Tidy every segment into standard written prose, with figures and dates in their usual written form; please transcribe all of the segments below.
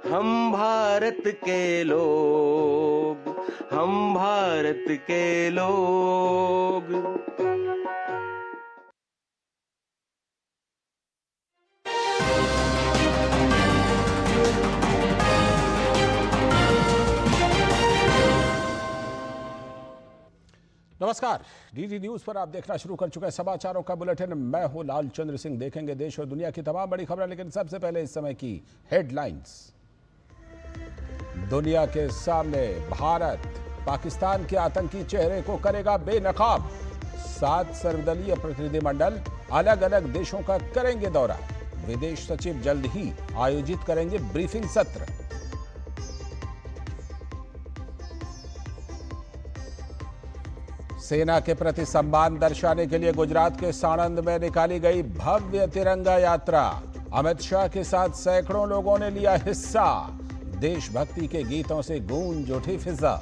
हम भारत के लोग, हम भारत के लोग। नमस्कार, डीडी न्यूज पर आप देखना शुरू कर चुके हैं समाचारों का बुलेटिन। मैं हूं लालचंद्र सिंह। देखेंगे देश और दुनिया की तमाम बड़ी खबरें, लेकिन सबसे पहले इस समय की हेडलाइंस। दुनिया के सामने भारत पाकिस्तान के आतंकी चेहरे को करेगा बेनकाब। 7 सर्वदलीय प्रतिनिधिमंडल अलग अलग देशों का करेंगे दौरा। विदेश सचिव जल्द ही आयोजित करेंगे ब्रीफिंग सत्र। सेना के प्रति सम्मान दर्शाने के लिए गुजरात के साणंद में निकाली गई भव्य तिरंगा यात्रा। अमित शाह के साथ सैकड़ों लोगों ने लिया हिस्सा। देशभक्ति के गीतों से गूंज उठी फिजा।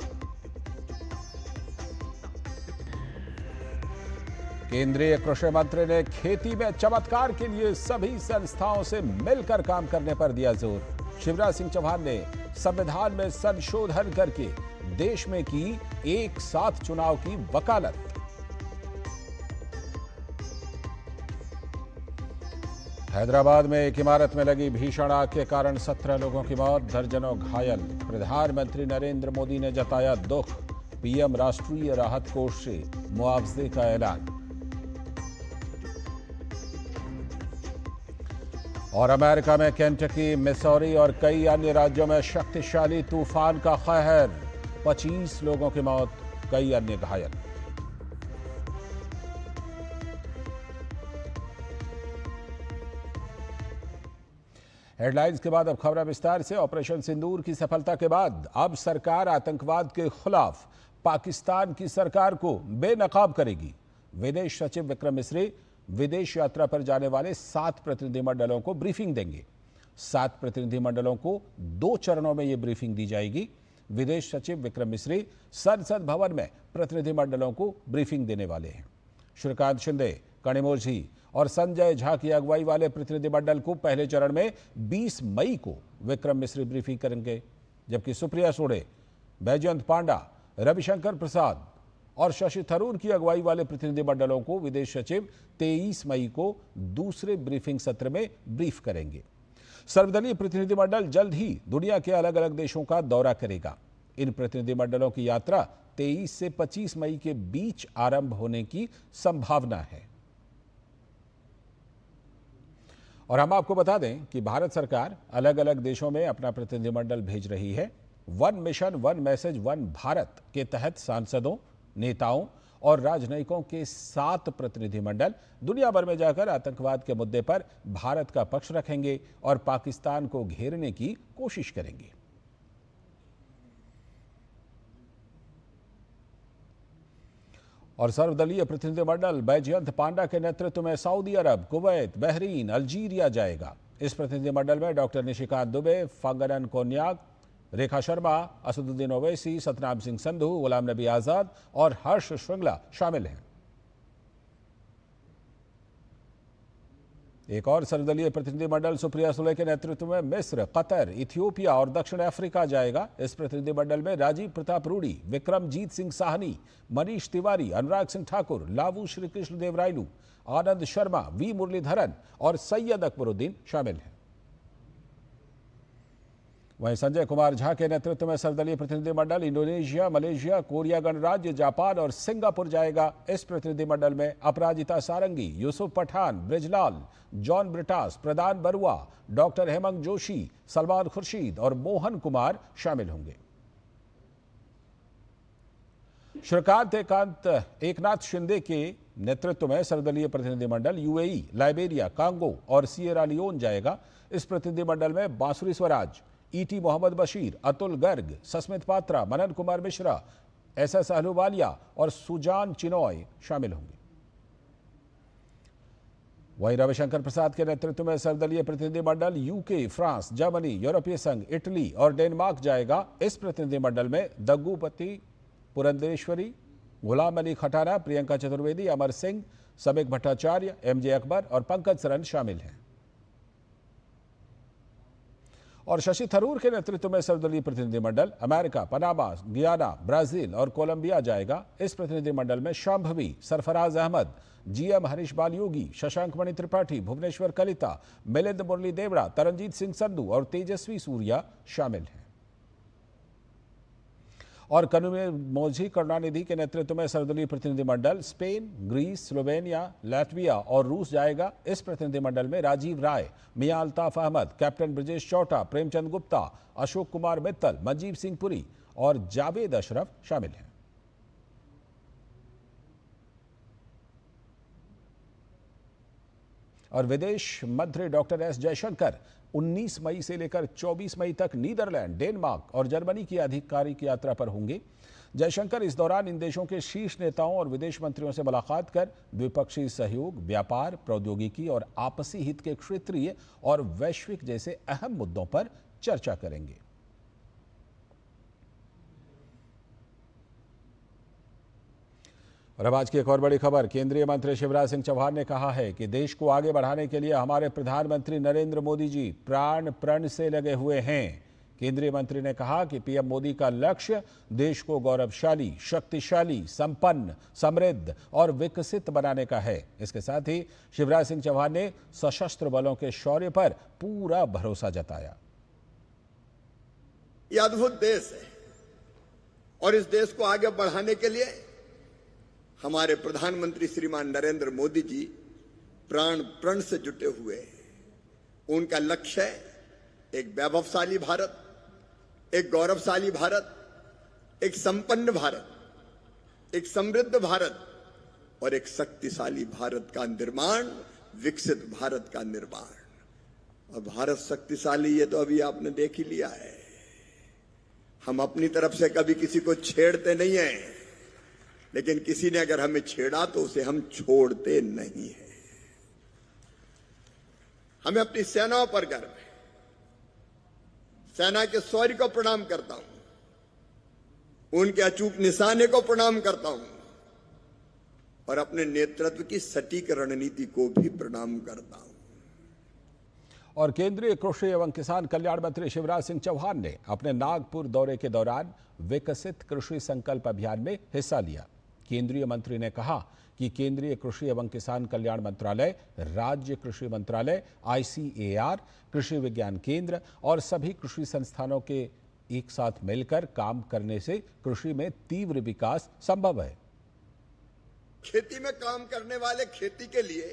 केंद्रीय कृषि मंत्री ने खेती में चमत्कार के लिए सभी संस्थाओं से मिलकर काम करने पर दिया जोर। शिवराज सिंह चौहान ने संविधान में संशोधन करके देश में की एक साथ चुनाव की वकालत। हैदराबाद में एक इमारत में लगी भीषण आग के कारण 17 लोगों की मौत, दर्जनों घायल। प्रधानमंत्री नरेंद्र मोदी ने जताया दुख। पीएम राष्ट्रीय राहत कोष से मुआवजे का ऐलान। और अमेरिका में केंटकी, मिसौरी और कई अन्य राज्यों में शक्तिशाली तूफान का कहर। 25 लोगों की मौत, कई अन्य घायल। हेडलाइंस के बाद अब खबरें विस्तार से। ऑपरेशन सिंदूर की सफलता के बाद अब सरकार आतंकवाद के खिलाफ पाकिस्तान की सरकार को बेनकाब करेगी। विदेश सचिव विक्रम मिस्री विदेश यात्रा पर जाने वाले 7 प्रतिनिधिमंडलों को ब्रीफिंग देंगे। 7 प्रतिनिधिमंडलों को 2 चरणों में यह ब्रीफिंग दी जाएगी। विदेश सचिव विक्रम मिस्री संसद भवन में प्रतिनिधिमंडलों को ब्रीफिंग देने वाले हैं। श्रीकांत शिंदे, कनिमोझ झी और संजय झा की अगुवाई वाले प्रतिनिधिमंडल को पहले चरण में 20 मई को विक्रम मिस्री ब्रीफिंग करेंगे, जबकि सुप्रिया सुळे, बैजयंत पांडा, रविशंकर प्रसाद और शशि थरूर की अगुवाई वाले प्रतिनिधिमंडलों को विदेश सचिव 23 मई को दूसरे ब्रीफिंग सत्र में ब्रीफ करेंगे। सर्वदलीय प्रतिनिधिमंडल जल्द ही दुनिया के अलग अलग देशों का दौरा करेगा। इन प्रतिनिधिमंडलों की यात्रा 23 से 25 मई के बीच आरंभ होने की संभावना है। और हम आपको बता दें कि भारत सरकार अलग अलग देशों में अपना प्रतिनिधिमंडल भेज रही है। One mission one message one Bharat के तहत सांसदों, नेताओं और राजनयिकों के 7 प्रतिनिधिमंडल दुनिया भर में जाकर आतंकवाद के मुद्दे पर भारत का पक्ष रखेंगे और पाकिस्तान को घेरने की कोशिश करेंगे। और सर्वदलीय प्रतिनिधिमंडल बैजयंत पांडा के नेतृत्व में सऊदी अरब, कुवैत, बहरीन, अल्जीरिया जाएगा। इस प्रतिनिधिमंडल में डॉक्टर निशिकांत दुबे, फंगनन कोन्याक, रेखा शर्मा, असदुद्दीन ओवैसी, सतनाम सिंह संधू, गुलाम नबी आजाद और हर्ष श्रृंगला शामिल हैं। एक और सर्वदलीय प्रतिनिधिमंडल सुप्रिया सुळे के नेतृत्व में मिस्र, कतर, इथियोपिया और दक्षिण अफ्रीका जाएगा। इस प्रतिनिधिमंडल में राजीव प्रताप रूडी, विक्रमजीत सिंह साहनी, मनीष तिवारी, अनुराग सिंह ठाकुर, लावू श्रीकृष्ण देवरायलू, आनंद शर्मा, वी मुरलीधरन और सैयद अकबरुद्दीन शामिल हैं। वहीं संजय कुमार झा के नेतृत्व में सर्वदलीय प्रतिनिधिमंडल इंडोनेशिया, मलेशिया, कोरिया गणराज्य, जापान और सिंगापुर जाएगा। इस प्रतिनिधिमंडल में अपराजिता सारंगी, यूसुफ पठान, ब्रिजलाल, जॉन ब्रिटास, प्रदान बरुआ, डॉक्टर हेमंत जोशी, सलमान खुर्शीद और मोहन कुमार शामिल होंगे। श्रीकांत एकनाथ शिंदे के नेतृत्व में सर्वदलीय प्रतिनिधिमंडल यूएई, लाइबेरिया, कांगो और सिएरा लियोन जाएगा। इस प्रतिनिधिमंडल में बांसुरी स्वराज, ईटी मोहम्मद बशीर, अतुल गर्ग, सस्मित पात्रा, मनन कुमार मिश्रा, एसएस अहलूवालिया और सुजान चिनॉय शामिल होंगे। वहीं रविशंकर प्रसाद के नेतृत्व में सर्वदलीय प्रतिनिधिमंडल यूके, फ्रांस, जर्मनी, यूरोपीय संघ, इटली और डेनमार्क जाएगा। इस प्रतिनिधिमंडल में दग्गूपति पुरंदेश्वरी, गुलाम अली खटाना, प्रियंका चतुर्वेदी, अमर सिंह, समीक भट्टाचार्य, एमजे अकबर और पंकज सरन शामिल हैं। और शशि थरूर के नेतृत्व में सर्वदलीय प्रतिनिधिमंडल अमेरिका, पनामा, गियाना, ब्राजील और कोलंबिया जाएगा। इस प्रतिनिधिमंडल में शांभवी, सरफराज अहमद, जीएम हरीश बालयोगी, शशांक मणि त्रिपाठी, भुवनेश्वर कलिता, मिलिंद मुरली देवड़ा, तरनजीत सिंह संधू और तेजस्वी सूर्या शामिल हैं। और कनुमोझी करुणानिधि के नेतृत्व में सर्वदलीय प्रतिनिधिमंडल स्पेन, ग्रीस, स्लोवेनिया, लाटविया और रूस जाएगा। इस प्रतिनिधिमंडल में राजीव राय, मियां अल्ताफ अहमद, कैप्टन ब्रजेश चौटा, प्रेमचंद गुप्ता, अशोक कुमार मित्तल, मंजीव सिंह पुरी और जावेद अशरफ शामिल हैं। और विदेश मंत्री डॉक्टर एस जयशंकर 19 मई से लेकर 24 मई तक नीदरलैंड, डेनमार्क और जर्मनी की आधिकारिक यात्रा पर होंगे। जयशंकर इस दौरान इन देशों के शीर्ष नेताओं और विदेश मंत्रियों से मुलाकात कर द्विपक्षीय सहयोग, व्यापार, प्रौद्योगिकी और आपसी हित के क्षेत्रीय और वैश्विक जैसे अहम मुद्दों पर चर्चा करेंगे। और अब आज की एक और बड़ी खबर। केंद्रीय मंत्री शिवराज सिंह चौहान ने कहा है कि देश को आगे बढ़ाने के लिए हमारे प्रधानमंत्री नरेंद्र मोदी जी प्राण प्रण से लगे हुए हैं। केंद्रीय मंत्री ने कहा कि पीएम मोदी का लक्ष्य देश को गौरवशाली, शक्तिशाली, संपन्न, समृद्ध और विकसित बनाने का है। इसके साथ ही शिवराज सिंह चौहान ने सशस्त्र बलों के शौर्य पर पूरा भरोसा जताया। ये अद्भुत देश है और इस देश को आगे बढ़ाने के लिए हमारे प्रधानमंत्री श्रीमान नरेंद्र मोदी जी प्राण प्रण से जुटे हुए हैं। उनका लक्ष्य है एक वैभवशाली भारत, एक गौरवशाली भारत, एक संपन्न भारत, एक समृद्ध भारत और एक शक्तिशाली भारत का निर्माण, विकसित भारत का निर्माण। और भारत शक्तिशाली ये तो अभी आपने देख ही लिया है। हम अपनी तरफ से कभी किसी को छेड़ते नहीं हैं, लेकिन किसी ने अगर हमें छेड़ा तो उसे हम छोड़ते नहीं हैं। हमें अपनी सेनाओं पर गर्व है। सेना के शौर्य को प्रणाम करता हूं, उनके अचूक निशाने को प्रणाम करता हूं और अपने नेतृत्व की सटीक रणनीति को भी प्रणाम करता हूं। और केंद्रीय कृषि एवं किसान कल्याण मंत्री शिवराज सिंह चौहान ने अपने नागपुर दौरे के दौरान विकसित कृषि संकल्प अभियान में हिस्सा लिया। केंद्रीय मंत्री ने कहा कि केंद्रीय कृषि एवं किसान कल्याण मंत्रालय, राज्य कृषि मंत्रालय, ICAR, कृषि विज्ञान केंद्र और सभी कृषि संस्थानों के एक साथ मिलकर काम करने से कृषि में तीव्र विकास संभव है। खेती में काम करने वाले खेती के लिए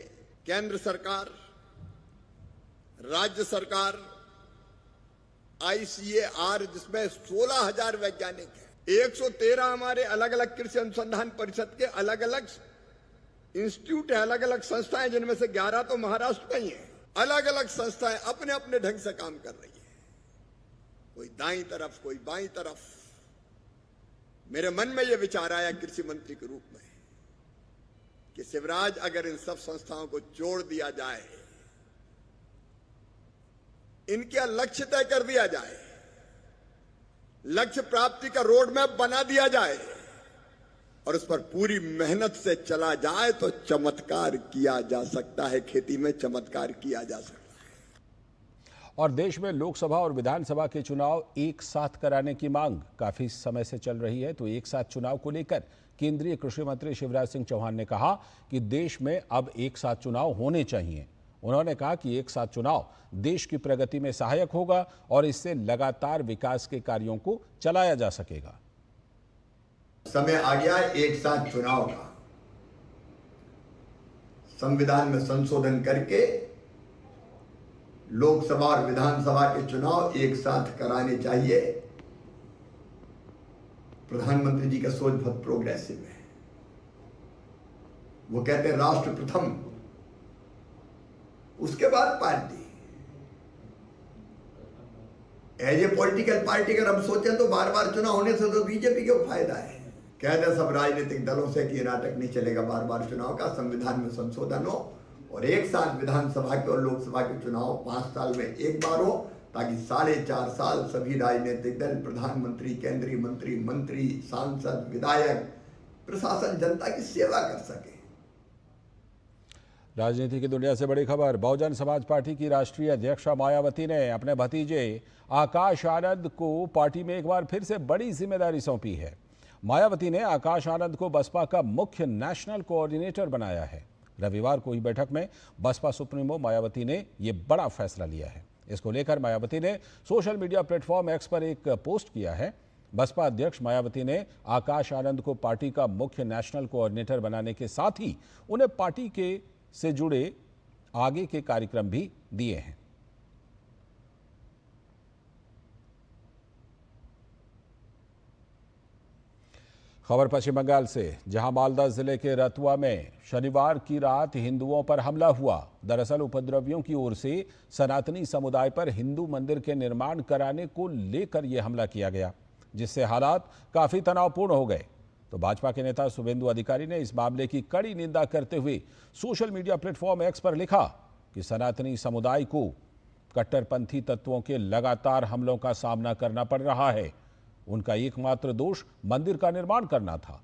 केंद्र सरकार, राज्य सरकार, ICAR जिसमें 16,000 वैज्ञानिक हैं, 113 हमारे अलग अलग कृषि अनुसंधान परिषद के अलग अलग इंस्टीट्यूट है, अलग अलग संस्थाएं, जिनमें से 11 तो महाराष्ट्र में ही हैं। अलग अलग संस्थाएं अपने अपने ढंग से काम कर रही है, कोई दाईं तरफ, कोई बाईं तरफ। मेरे मन में यह विचार आया कृषि मंत्री के रूप में कि शिवराज, अगर इन सब संस्थाओं को जोड़ दिया जाए, इनका लक्ष्य तय कर दिया जाए, लक्ष्य प्राप्ति का रोड मैप बना दिया जाए और उस पर पूरी मेहनत से चला जाए तो चमत्कार किया जा सकता है। खेती में चमत्कार किया जा सकता है। और देश में लोकसभा और विधानसभा के चुनाव एक साथ कराने की मांग काफी समय से चल रही है। तो एक साथ चुनाव को लेकर केंद्रीय कृषि मंत्री शिवराज सिंह चौहान ने कहा कि देश में अब एक साथ चुनाव होने चाहिए। उन्होंने कहा कि एक साथ चुनाव देश की प्रगति में सहायक होगा और इससे लगातार विकास के कार्यों को चलाया जा सकेगा। समय आ गया है एक साथ चुनाव का। संविधान में संशोधन करके लोकसभा और विधानसभा के चुनाव एक साथ कराने चाहिए। प्रधानमंत्री जी का सोच बहुत प्रोग्रेसिव है। वो कहते हैं राष्ट्र प्रथम, उसके बाद party. As a political party अगर हम सोचें तो बार बार चुनाव होने से तो बीजेपी को फायदा है। कहते हैं सब राजनीतिक दलों से कि ये नाटक नहीं चलेगा बार बार चुनाव का, संविधान में संशोधन हो और एक साथ विधानसभा के और लोकसभा के चुनाव 5 साल में एक बार हो, ताकि 4.5 साल सभी राजनीतिक दल, प्रधानमंत्री, केंद्रीय मंत्री, मंत्री, सांसद, विधायक, प्रशासन जनता की सेवा कर सके। राजनीति की दुनिया से बड़ी खबर। बहुजन समाज पार्टी की राष्ट्रीय अध्यक्षा मायावती ने अपने भतीजे आकाश आनंद को पार्टी में एक बार फिर से बड़ी जिम्मेदारी सौंपी है। मायावती ने आकाश आनंद को बसपा का मुख्य नेशनल कोऑर्डिनेटर बनाया है। रविवार को हुई बैठक में बसपा सुप्रीमो मायावती ने यह बड़ा फैसला लिया है। इसको लेकर मायावती ने सोशल मीडिया प्लेटफॉर्म एक्स पर एक पोस्ट किया है। बसपा अध्यक्ष मायावती ने आकाश आनंद को पार्टी का मुख्य नेशनल कोऑर्डिनेटर बनाने के साथ ही उन्हें पार्टी के से जुड़े आगे के कार्यक्रम भी दिए हैं। खबर पश्चिम बंगाल से, जहां मालदा जिले के रतुआ में शनिवार की रात हिंदुओं पर हमला हुआ। दरअसल उपद्रवियों की ओर से सनातनी समुदाय पर हिंदू मंदिर के निर्माण कराने को लेकर यह हमला किया गया, जिससे हालात काफी तनावपूर्ण हो गए। तो भाजपा के नेता शुभेंदु अधिकारी ने इस मामले की कड़ी निंदा करते हुए सोशल मीडिया प्लेटफॉर्म एक्स पर लिखा कि सनातनी समुदाय को कट्टरपंथी तत्वों के लगातार हमलों का सामना करना पड़ रहा है। उनका एकमात्र दोष मंदिर का निर्माण करना था।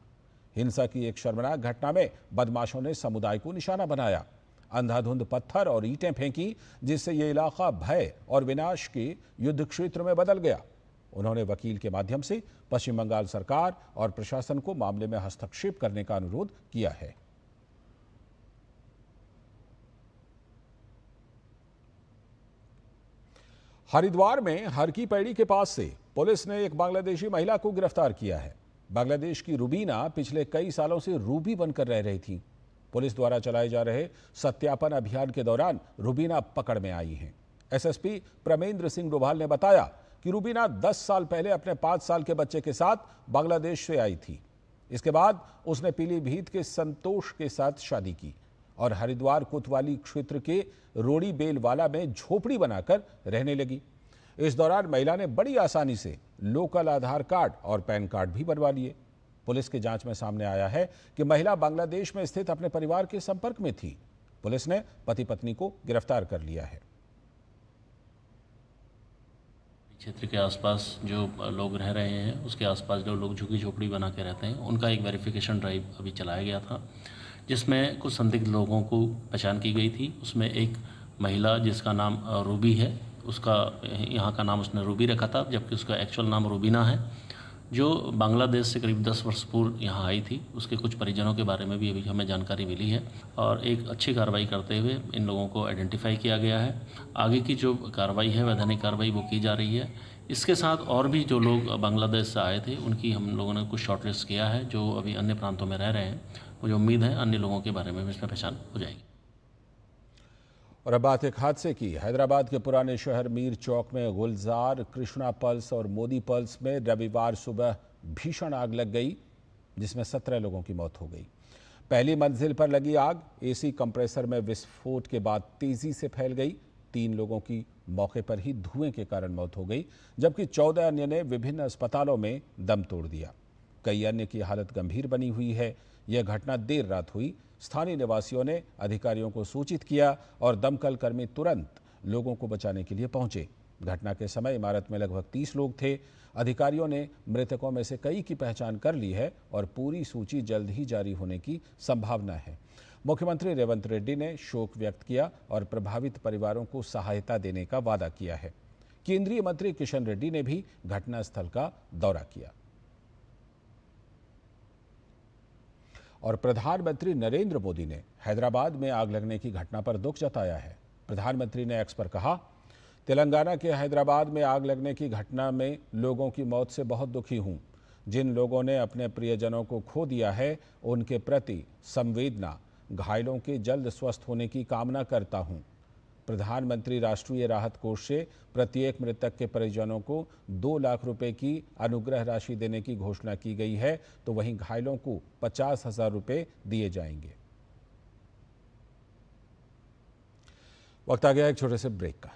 हिंसा की एक शर्मनाक घटना में बदमाशों ने समुदाय को निशाना बनाया, अंधाधुंध पत्थर और ईंटें फेंकी, जिससे यह इलाका भय और विनाश के युद्ध क्षेत्र में बदल गया। उन्होंने वकील के माध्यम से पश्चिम बंगाल सरकार और प्रशासन को मामले में हस्तक्षेप करने का अनुरोध किया है। हरिद्वार में हर की पैड़ी के पास से पुलिस ने एक बांग्लादेशी महिला को गिरफ्तार किया है। बांग्लादेश की रूबीना पिछले कई सालों से रूबी बनकर रह रही थी। पुलिस द्वारा चलाए जा रहे सत्यापन अभियान के दौरान रूबीना पकड़ में आई हैं। एसएसपी प्रमेंद्र सिंह डोभाल ने बताया कि रूबीना 10 साल पहले अपने 5 साल के बच्चे के साथ बांग्लादेश से आई थी। इसके बाद उसने पीलीभीत के संतोष के साथ शादी की और हरिद्वार कोतवाली क्षेत्र के रोड़ी बेलवाला में झोपड़ी बनाकर रहने लगी। इस दौरान महिला ने बड़ी आसानी से लोकल आधार कार्ड और पैन कार्ड भी बनवा लिए। पुलिस की जांच में सामने आया है कि महिला बांग्लादेश में स्थित अपने परिवार के संपर्क में थी। पुलिस ने पति पत्नी को गिरफ्तार कर लिया है। क्षेत्र के आसपास जो लोग रह रहे हैं, उसके आसपास जो लोग झुग्गी झोपड़ी बना के रहते हैं, उनका एक वेरिफिकेशन ड्राइव अभी चलाया गया था, जिसमें कुछ संदिग्ध लोगों को पहचान की गई थी। उसमें एक महिला जिसका नाम रूबी है, उसका यहाँ का नाम उसने रूबी रखा था, जबकि उसका एक्चुअल नाम रूबीना है, जो बांग्लादेश से करीब 10 वर्ष पूर्व यहाँ आई थी। उसके कुछ परिजनों के बारे में भी अभी हमें जानकारी मिली है और एक अच्छी कार्रवाई करते हुए इन लोगों को आइडेंटिफाई किया गया है। आगे की जो कार्रवाई है, वैधानिक कार्रवाई, वो की जा रही है। इसके साथ और भी जो लोग बांग्लादेश से आए थे, उनकी हम लोगों ने कुछ शॉर्टलिस्ट किया है, जो अभी अन्य प्रांतों में रह रहे हैं। मुझे उम्मीद है अन्य लोगों के बारे में भी इसमें पहचान हो जाएगी। और अब बात एक हादसे की। हैदराबाद के पुराने शहर मीर चौक में गुलजार, कृष्णा पल्स और मोदी पल्स में रविवार सुबह भीषण आग लग गई, जिसमें 17 लोगों की मौत हो गई। पहली मंजिल पर लगी आग एसी कंप्रेसर में विस्फोट के बाद तेजी से फैल गई। 3 लोगों की मौके पर ही धुएं के कारण मौत हो गई, जबकि 14 अन्य ने विभिन्न अस्पतालों में दम तोड़ दिया। कई अन्य की हालत गंभीर बनी हुई है। यह घटना देर रात हुई। स्थानीय निवासियों ने अधिकारियों को सूचित किया और दमकल कर्मी तुरंत लोगों को बचाने के लिए पहुंचे। घटना के समय इमारत में लगभग 30 लोग थे। अधिकारियों ने मृतकों में से कई की पहचान कर ली है और पूरी सूची जल्द ही जारी होने की संभावना है। मुख्यमंत्री रेवंत रेड्डी ने शोक व्यक्त किया और प्रभावित परिवारों को सहायता देने का वादा किया है। केंद्रीय मंत्री किशन रेड्डी ने भी घटनास्थल का दौरा किया। और प्रधानमंत्री नरेंद्र मोदी ने हैदराबाद में आग लगने की घटना पर दुख जताया है। प्रधानमंत्री ने एक्स पर कहा, तेलंगाना के हैदराबाद में आग लगने की घटना में लोगों की मौत से बहुत दुखी हूं। जिन लोगों ने अपने प्रियजनों को खो दिया है, उनके प्रति संवेदना, घायलों के जल्द स्वस्थ होने की कामना करता हूं। प्रधानमंत्री राष्ट्रीय राहत कोष से प्रत्येक मृतक के परिजनों को 2 लाख रुपए की अनुग्रह राशि देने की घोषणा की गई है, तो वहीं घायलों को 50,000 रुपए दिए जाएंगे। वक्त आ गया एक छोटे से ब्रेक का।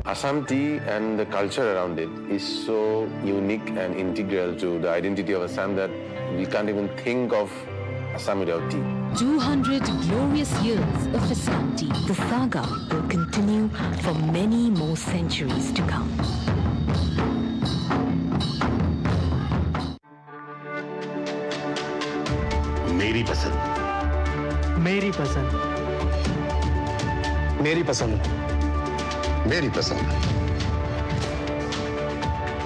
Assam tea and the culture around it is so unique and integral to the identity of Assam that we can't even think of Assam without tea. 200 glorious years of Assam tea. The saga will continue for many more centuries to come. मेरी पसंद। मेरी पसंद। मेरी पसंद। मेरी पसंद।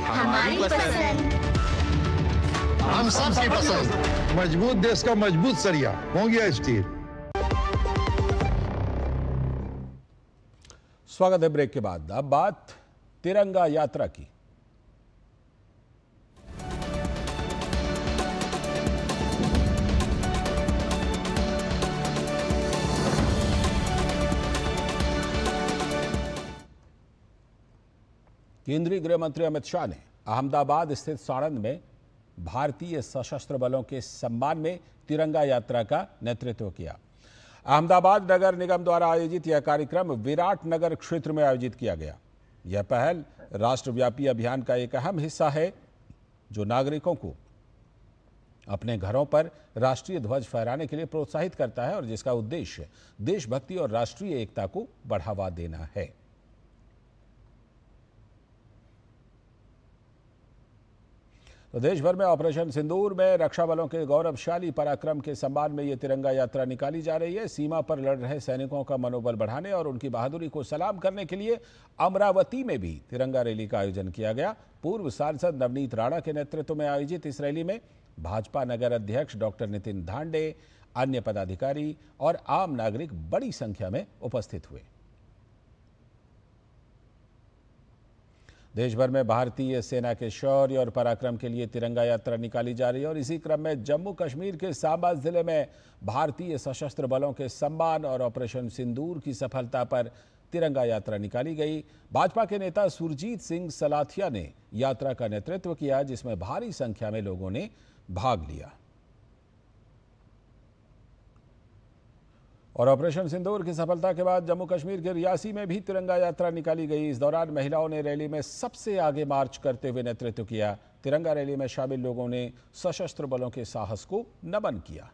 हमारी पसंद। हम सबकी पसंद। मजबूत देश का मजबूत सरिया हो गया स्टील। स्वागत है ब्रेक के बाद। अब बात तिरंगा यात्रा की। केंद्रीय गृह मंत्री अमित शाह ने अहमदाबाद स्थित साणंद में भारतीय सशस्त्र बलों के सम्मान में तिरंगा यात्रा का नेतृत्व किया। अहमदाबाद नगर निगम द्वारा आयोजित यह कार्यक्रम विराट नगर क्षेत्र में आयोजित किया गया। यह पहल राष्ट्रव्यापी अभियान का एक अहम हिस्सा है जो नागरिकों को अपने घरों पर राष्ट्रीय ध्वज फहराने के लिए प्रोत्साहित करता है और जिसका उद्देश्य देशभक्ति और राष्ट्रीय एकता को बढ़ावा देना है। तो देश भर में ऑपरेशन सिंदूर में रक्षा बलों के गौरवशाली पराक्रम के सम्मान में ये तिरंगा यात्रा निकाली जा रही है। सीमा पर लड़ रहे सैनिकों का मनोबल बढ़ाने और उनकी बहादुरी को सलाम करने के लिए अमरावती में भी तिरंगा रैली का आयोजन किया गया। पूर्व सांसद नवनीत राणा के नेतृत्व में आयोजित इस रैली में भाजपा नगर अध्यक्ष डॉक्टर नितिन धांडे, अन्य पदाधिकारी और आम नागरिक बड़ी संख्या में उपस्थित हुए। देश भर में भारतीय सेना के शौर्य और पराक्रम के लिए तिरंगा यात्रा निकाली जा रही है और इसी क्रम में जम्मू कश्मीर के सांबा जिले में भारतीय सशस्त्र बलों के सम्मान और ऑपरेशन सिंदूर की सफलता पर तिरंगा यात्रा निकाली गई। भाजपा के नेता सुरजीत सिंह सलाथिया ने यात्रा का नेतृत्व किया, जिसमें भारी संख्या में लोगों ने भाग लिया। और ऑपरेशन सिंदूर की सफलता के बाद जम्मू कश्मीर के रियासी में भी तिरंगा यात्रा निकाली गई। इस दौरान महिलाओं ने रैली में सबसे आगे मार्च करते हुए नेतृत्व किया। तिरंगा रैली में शामिल लोगों ने सशस्त्र बलों के साहस को नमन किया।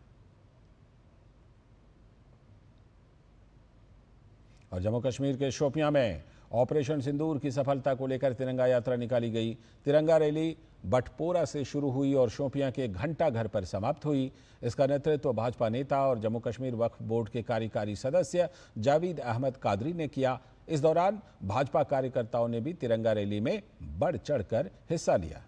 और जम्मू कश्मीर के शोपियां में ऑपरेशन सिंदूर की सफलता को लेकर तिरंगा यात्रा निकाली गई। तिरंगा रैली बटपोरा से शुरू हुई और शोपियां के घंटा घर पर समाप्त हुई। इसका नेतृत्व भाजपा नेता और जम्मू कश्मीर वक्फ बोर्ड के कार्यकारी सदस्य जावेद अहमद कादरी ने किया। इस दौरान भाजपा कार्यकर्ताओं ने भी तिरंगा रैली में बढ़ चढ़कर हिस्सा लिया।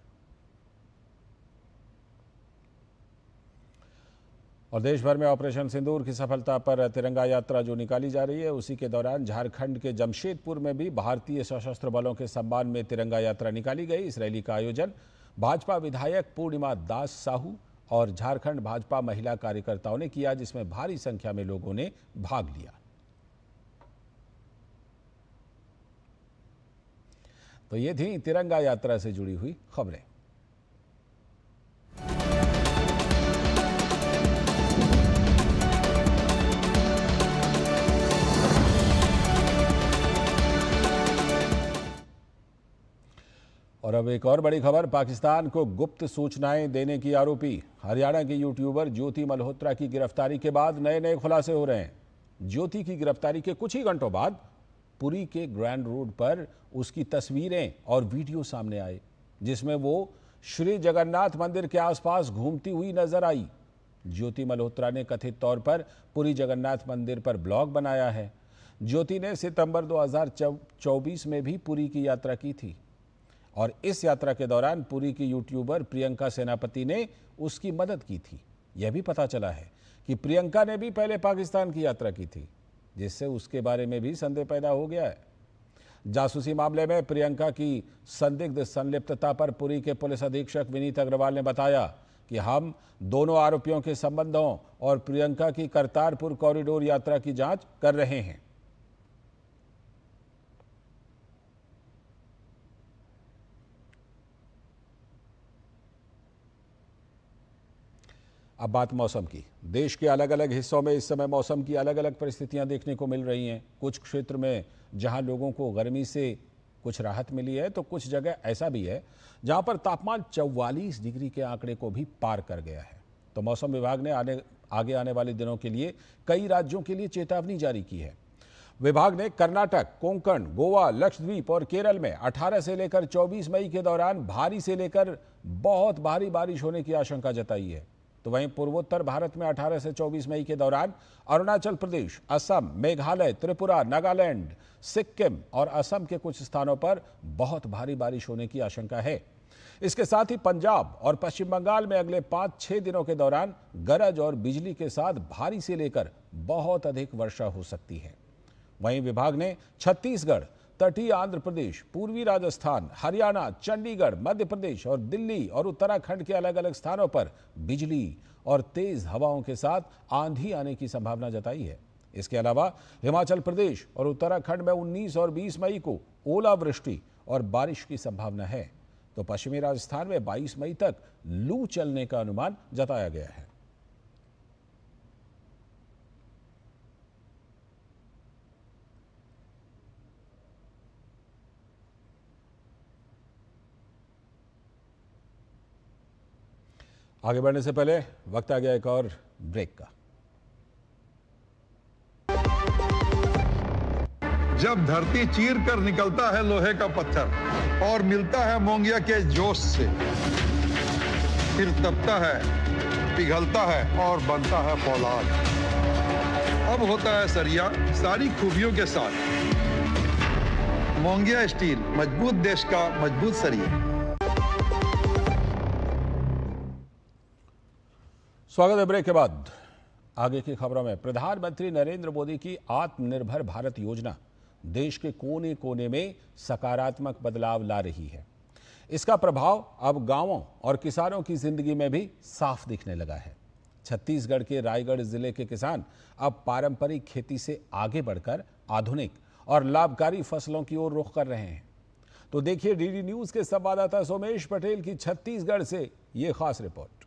और देश भर में ऑपरेशन सिंदूर की सफलता पर तिरंगा यात्रा जो निकाली जा रही है, उसी के दौरान झारखंड के जमशेदपुर में भी भारतीय सशस्त्र बलों के सम्मान में तिरंगा यात्रा निकाली गई। इस रैली का आयोजन भाजपा विधायक पूर्णिमा दास साहू और झारखंड भाजपा महिला कार्यकर्ताओं ने किया, जिसमें भारी संख्या में लोगों ने भाग लिया। तो ये थी तिरंगा यात्रा से जुड़ी हुई खबरें। और अब एक और बड़ी खबर, पाकिस्तान को गुप्त सूचनाएं देने की आरोपी हरियाणा की यूट्यूबर ज्योति मल्होत्रा की गिरफ्तारी के बाद नए नए खुलासे हो रहे हैं। ज्योति की गिरफ्तारी के कुछ ही घंटों बाद पुरी के ग्रैंड रोड पर उसकी तस्वीरें और वीडियो सामने आए, जिसमें वो श्री जगन्नाथ मंदिर के आसपास घूमती हुई नजर आई। ज्योति मल्होत्रा ने कथित तौर पर पुरी जगन्नाथ मंदिर पर ब्लॉग बनाया है। ज्योति ने सितंबर 2024 में भी पुरी की यात्रा की थी और इस यात्रा के दौरान पुरी की यूट्यूबर प्रियंका सेनापति ने उसकी मदद की थी। यह भी पता चला है कि प्रियंका ने भी पहले पाकिस्तान की यात्रा की थी, जिससे उसके बारे में भी संदेह पैदा हो गया है। जासूसी मामले में प्रियंका की संदिग्ध संलिप्तता पर पुरी के पुलिस अधीक्षक विनीत अग्रवाल ने बताया कि हम दोनों आरोपियों के संबंधों और प्रियंका की करतारपुर कॉरिडोर यात्रा की जांच कर रहे हैं। अब बात मौसम की। देश के अलग अलग हिस्सों में इस समय मौसम की अलग अलग परिस्थितियां देखने को मिल रही हैं। कुछ क्षेत्र में जहां लोगों को गर्मी से कुछ राहत मिली है, तो कुछ जगह ऐसा भी है जहां पर तापमान 44 डिग्री के आंकड़े को भी पार कर गया है। तो मौसम विभाग ने आगे आने वाले दिनों के लिए कई राज्यों के लिए चेतावनी जारी की है। विभाग ने कर्नाटक, कोंकण, गोवा, लक्षद्वीप और केरल में 18 से लेकर 24 मई के दौरान भारी से लेकर बहुत भारी बारिश होने की आशंका जताई है। तो वहीं पूर्वोत्तर भारत में 18 से 24 मई के दौरान अरुणाचल प्रदेश, असम, मेघालय, त्रिपुरा, नागालैंड, सिक्किम और असम के कुछ स्थानों पर बहुत भारी बारिश होने की आशंका है। इसके साथ ही पंजाब और पश्चिम बंगाल में अगले 5-6 दिनों के दौरान गरज और बिजली के साथ भारी से लेकर बहुत अधिक वर्षा हो सकती है। वहीं विभाग ने छत्तीसगढ़, तटीय आंध्र प्रदेश, पूर्वी राजस्थान, हरियाणा, चंडीगढ़, मध्य प्रदेश और दिल्ली और उत्तराखंड के अलग अलग स्थानों पर बिजली और तेज हवाओं के साथ आंधी आने की संभावना जताई है। इसके अलावा हिमाचल प्रदेश और उत्तराखंड में 19 और 20 मई को ओलावृष्टि और बारिश की संभावना है, तो पश्चिमी राजस्थान में 22 मई तक लू चलने का अनुमान जताया गया है। आगे बढ़ने से पहले वक्त आ गया एक और ब्रेक का। जब धरती चीर कर निकलता है लोहे का पत्थर और मिलता है मोंगिया के जोश से, फिर तपता है, पिघलता है और बनता है फौलाद। अब होता है सरिया सारी खूबियों के साथ। मोंगिया स्टील, मजबूत देश का मजबूत सरिया। स्वागत है ब्रेक के बाद। आगे की खबरों में प्रधानमंत्री नरेंद्र मोदी की आत्मनिर्भर भारत योजना देश के कोने कोने में सकारात्मक बदलाव ला रही है। इसका प्रभाव अब गांवों और किसानों की जिंदगी में भी साफ दिखने लगा है। छत्तीसगढ़ के रायगढ़ जिले के किसान अब पारंपरिक खेती से आगे बढ़कर आधुनिक और लाभकारी फसलों की ओर रुख कर रहे हैं। तो देखिए डीडी न्यूज के संवाददाता सोमेश पटेल की छत्तीसगढ़ से ये खास रिपोर्ट।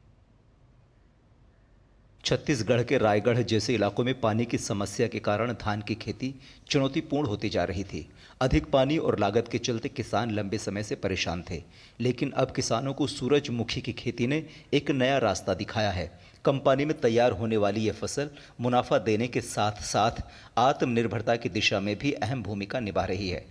छत्तीसगढ़ के रायगढ़ जैसे इलाकों में पानी की समस्या के कारण धान की खेती चुनौतीपूर्ण होती जा रही थी। अधिक पानी और लागत के चलते किसान लंबे समय से परेशान थे, लेकिन अब किसानों को सूरजमुखी की खेती ने एक नया रास्ता दिखाया है। कम पानी में तैयार होने वाली यह फसल मुनाफा देने के साथ साथ आत्मनिर्भरता की दिशा में भी अहम भूमिका निभा रही है।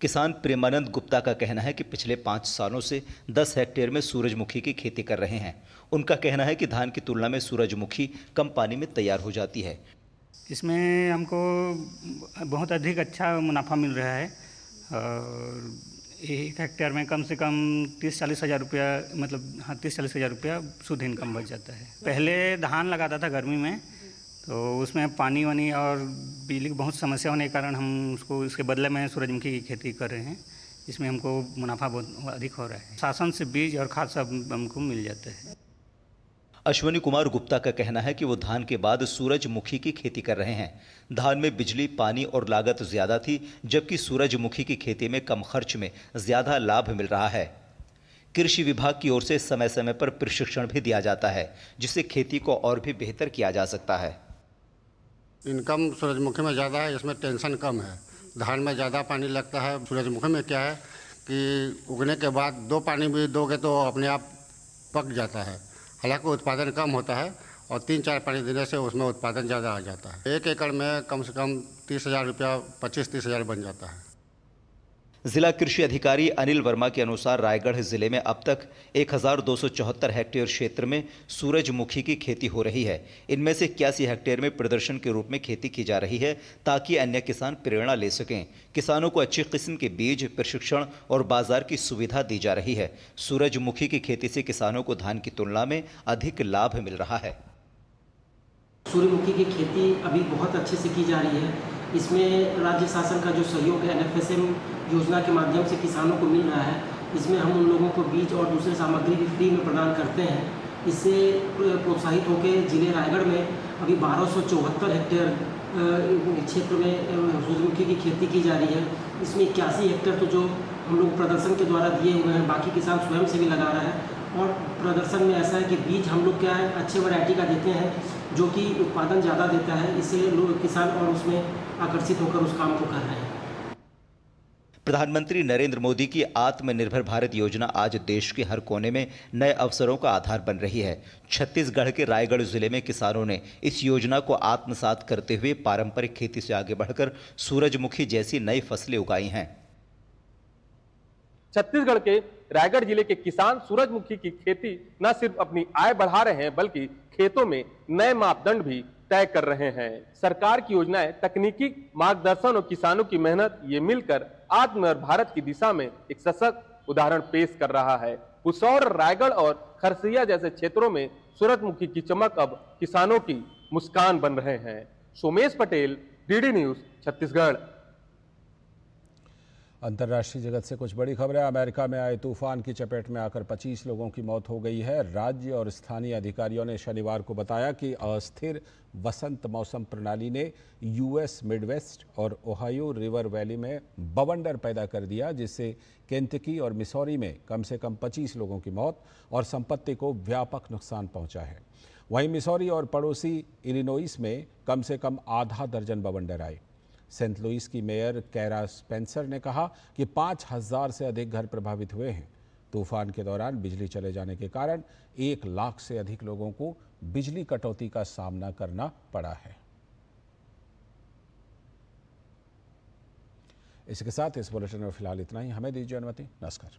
किसान प्रेमानंद गुप्ता का कहना है कि पिछले 5 सालों से 10 हेक्टेयर में सूरजमुखी की खेती कर रहे हैं। उनका कहना है कि धान की तुलना में सूरजमुखी कम पानी में तैयार हो जाती है। इसमें हमको बहुत अधिक अच्छा मुनाफा मिल रहा है और 1 हेक्टेयर में कम से कम 30-40 हज़ार रुपया, मतलब 30-40 हज़ार रुपया शुद्ध इनकम बच जाता है। पहले धान लगाता था गर्मी में, तो उसमें पानी वानी और बिजली की बहुत समस्या होने के कारण हम उसको इसके बदले में सूरजमुखी की खेती कर रहे हैं। इसमें हमको मुनाफा बहुत अधिक हो रहा है। शासन से बीज और खाद सब हमको मिल जाते हैं। अश्वनी कुमार गुप्ता का कहना है कि वो धान के बाद सूरजमुखी की खेती कर रहे हैं। धान में बिजली, पानी और लागत ज़्यादा थी, जबकि सूरजमुखी की खेती में कम खर्च में ज़्यादा लाभ मिल रहा है। कृषि विभाग की ओर से समय समय पर प्रशिक्षण भी दिया जाता है, जिससे खेती को और भी बेहतर किया जा सकता है। इनकम सूरजमुखी में ज़्यादा है, इसमें टेंशन कम है। धान में ज़्यादा पानी लगता है। सूरजमुखी में क्या है कि उगने के बाद 2 पानी भी दोगे तो अपने आप पक जाता है। हालांकि उत्पादन कम होता है और 3-4 पानी देने से उसमें उत्पादन ज़्यादा आ जाता है। 1 एकड़ में कम से कम 30 हज़ार रुपया, 25-30 हज़ार बन जाता है। जिला कृषि अधिकारी अनिल वर्मा के अनुसार रायगढ़ जिले में अब तक 1274 हेक्टेयर क्षेत्र में सूरजमुखी की खेती हो रही है। इनमें से 81 हेक्टेयर में प्रदर्शन के रूप में खेती की जा रही है, ताकि अन्य किसान प्रेरणा ले सकें। किसानों को अच्छी किस्म के बीज, प्रशिक्षण और बाजार की सुविधा दी जा रही है। सूरजमुखी की खेती से किसानों को धान की तुलना में अधिक लाभ मिल रहा है। सूरजमुखी की खेती अभी बहुत अच्छे से की जा रही है। इसमें राज्य शासन का जो सहयोग NFSM योजना के माध्यम से किसानों को मिल रहा है, इसमें हम उन लोगों को बीज और दूसरे सामग्री भी फ्री में प्रदान करते हैं। इससे प्रोत्साहित होकर जिले रायगढ़ में अभी 1274 हेक्टेयर क्षेत्र में सूरजमुखी की खेती की जा रही है। इसमें 81 हेक्टेयर तो जो हम लोग प्रदर्शन के द्वारा दिए हुए हैं, बाकी किसान स्वयं से भी लगा रहा है। और प्रदर्शन में ऐसा है कि बीज हम लोग क्या है अच्छे वैरायटी का देते हैं, जो कि उत्पादन ज़्यादा देता है। इससे लोग किसान और उसमें आकर्षित होकर उस काम को कर रहे हैं। प्रधानमंत्री नरेंद्र मोदी की आत्मनिर्भर भारत योजना आज देश के हर कोने में नए अवसरों का आधार बन रही है। छत्तीसगढ़ के रायगढ़ जिले में किसानों ने इस योजना को आत्मसात करते हुए पारंपरिक खेती से आगे बढ़कर सूरजमुखी जैसी नई फसलें उगाई हैं। छत्तीसगढ़ के रायगढ़ जिले के किसान सूरजमुखी की खेती न सिर्फ अपनी आय बढ़ा रहे हैं बल्कि खेतों में नए मापदंड भी तय कर रहे हैं। सरकार की योजनाएं, तकनीकी मार्गदर्शन और किसानों की मेहनत ये मिलकर आत्मनिर्भर भारत की दिशा में एक सशक्त उदाहरण पेश कर रहा है। पुसौर, रायगढ़ और खरसिया जैसे क्षेत्रों में सूरजमुखी की चमक अब किसानों की मुस्कान बन रहे हैं। Somesh Patel, DD news, Chhattisgarh. अंतर्राष्ट्रीय जगत से कुछ बड़ी खबरें। अमेरिका में आए तूफान की चपेट में आकर 25 लोगों की मौत हो गई है। राज्य और स्थानीय अधिकारियों ने शनिवार को बताया कि अस्थिर वसंत मौसम प्रणाली ने यूएस मिडवेस्ट और ओहायो रिवर वैली में बवंडर पैदा कर दिया, जिससे केंटकी और मिसौरी में कम से कम 25 लोगों की मौत और संपत्ति को व्यापक नुकसान पहुंचा है। वहीं मिसौरी और पड़ोसी इलिनोइस में कम से कम आधा दर्जन बवंडर आए। सेंट लुइस की मेयर कैरा स्पेंसर ने कहा कि 5000 से अधिक घर प्रभावित हुए हैं। तूफान के दौरान बिजली चले जाने के कारण 1 लाख से अधिक लोगों को बिजली कटौती का सामना करना पड़ा है। इसके साथ इस बुलेटिन में फिलहाल इतना ही। हमें दीजिए अनुमति। नमस्कार।